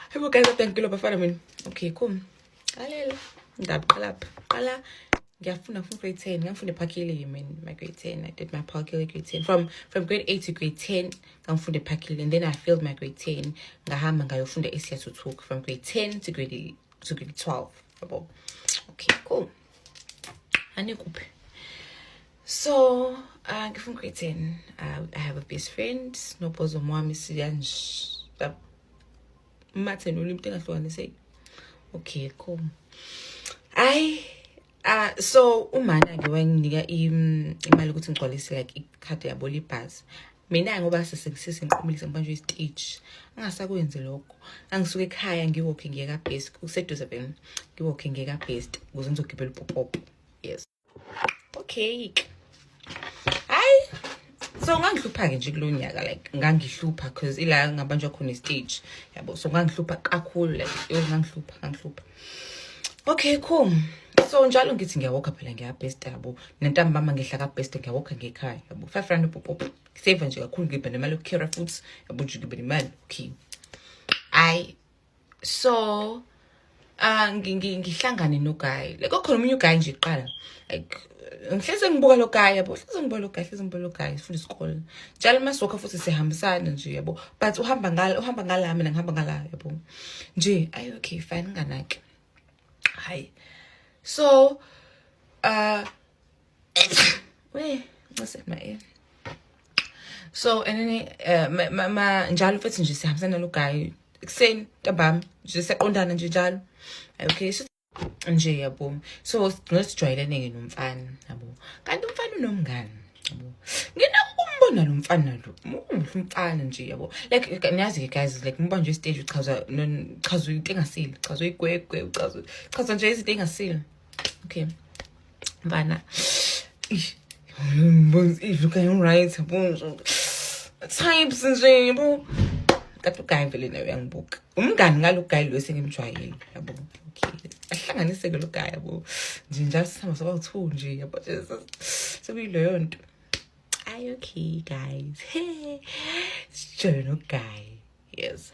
Hey, guys, thank you for me. Okay, cool. Qala ngiyafunda grade 10 ngiyafunda ephakile my grade 10. I did my phakile grade 10 from grade 8 to grade 10 ngifunda ephakile, and then I failed my grade 10 ngahamba ngayofunda eSiyathu Talk from grade 10 to grade 12 yabo. Okay, cool. Anikuphi. So ngifunda grade 10. I have a best friend Nophozo Mwami Siyanj Martin ulimthi ngahlukaniseki. Okay, cool. So umana ngiwanginika imali ukuthi ngigcwalise like ikhadi yabo libhasi. Mina ngoba sesengisiza ngiqhumulisa ngibanjwe istage angasakwenzi lokho, angisuke ekhaya ngiwalking ngiye ka best kuseduze bem ngiwalking ngiye ka best ukuze ngizogibela upop. Yes, okay. So ngangihlupha ke nje kulonyaka, like ngangihlupha because ila ngabanjwa khona istage yabo, so ngangihlupha kakhulu, like ngangihlupha. Okay, cool. So njalo ngithi ngiyawalka phela ngiyabest yabo, nentambama ngihla ka best ngiyawalka ngekhaya yabo, 5 rand pop save nje kakhulu, ngibe nemali yokukhira futhi yabo, nje ngibe nemali. Okay, so ngihlangane no guy, like okhona umunye guy nje iqala, like ngihleze ngibuka lo guy yabo, hleze ngibuka lo guy sifunda isikole njalo masoka futhi sihambisana nje yabo, but uhamba ngala mina ngihamba ngala yabo nje. Okay, fine, nganake. Hi. So what's it my ear? So and then ma njalo futhi nje sihambisana lo guy ekuseni ntambama nje seqondana nje njalo. Okay, so nje yabo, so ngisijwayelene nomfana yabo, kanti umfana unomngane yabo, nginakumbona lo mfana lo umfana nje yabo, like niyazi guys, like ngiba nje stage uchaza into engasile, uchaza igwegwe, uchaza nje izinto engasile. Okay, mfana look at him right yabo, types nje yabo, kanti uguy vele nawe yangibuka umngane ngalo guy lo sengimjwayele yabo. Okay, ahlanganise ke lo guy yabo nje njalo sihamba soba-2 nje yabo, sekuyileyo nto. Okay guys, sijole no guy. Yes,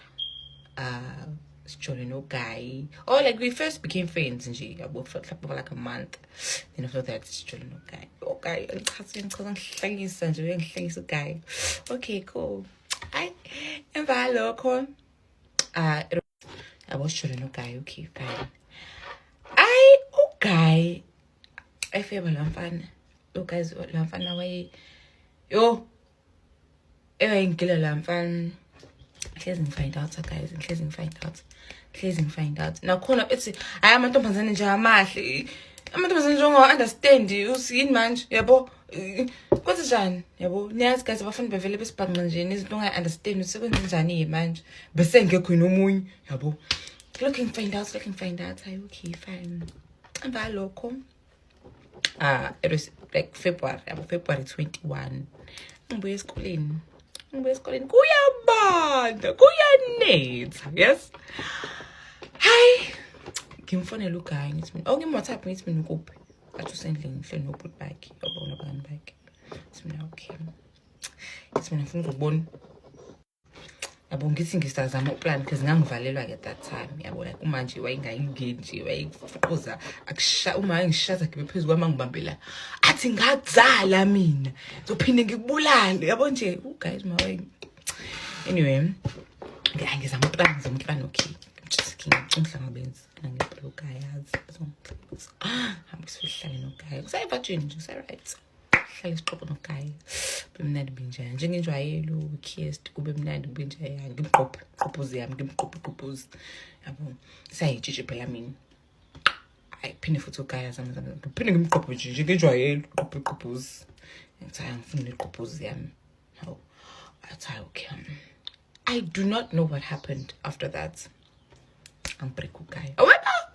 sijole no guy. Oh, like we first became friends nje yabo for like a month, then after that sijole no guy. Okay, ngihlangisa nje uyangihlangisa guy. Okay, cool. Emva lokho yabo sijole no guy. Okay, fine. Guy efeba lamfana lo guys lamfana way yo ngila lamfana hlezi find out guys, hlezi find out nakhona ethi hayi amantombazane nje amahle, amantombazane nje unga-understand usini manje yabo, kwathi njani yabo. Niyazi guys abafana bevele besibhanqa nje nezinto unga-understand ukuthi sekwenze njani manje bese ngekho nomunye yabo, looking find out. Okay, fine. Emva lokho it was like February 21 ngibuye esikoleni kuyabanda kuyanetha. Yes, hi, ngimfonela uguy ngithi mina ngimWhatsApp ngithi mina ukuphi, athi usendlini ngihleli nobhuti bakhe yabo nabangani bakhe. Mina okay, ngithi mina ngifuna ukubona yabo, ngithi ngisazama uplan because ngangivalelwa ke that time yabo, like umanje wayengayingeni nje wayifuquza akusha uma ngishaza ngibe phezulu kwami ngibambela athi ngadzala mina zophinde ngikubulale yabo nje guys mawe. Anyway, ngizama uplan. Okay, ngicinghlabenzi nangiblokayazi hambisehlale no guy usayivatshini nje right, hlale siqoqo no guy bemnandi binjani njengenjwayelo ukissed kube mnandi binjani, ngimqophuzi yabo sayitshitshe phela mina. Phinde futhi uguy zami phinde ngimqophe nje ngenjwayelo qophuzi ngithi ngifuna iqophuzi yami. No, athi okay. I do not know what happened after that. I'm break guy. Oh my god.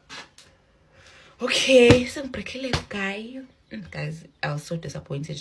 Okay, so I'm breaking guy. Guys, I was so disappointed.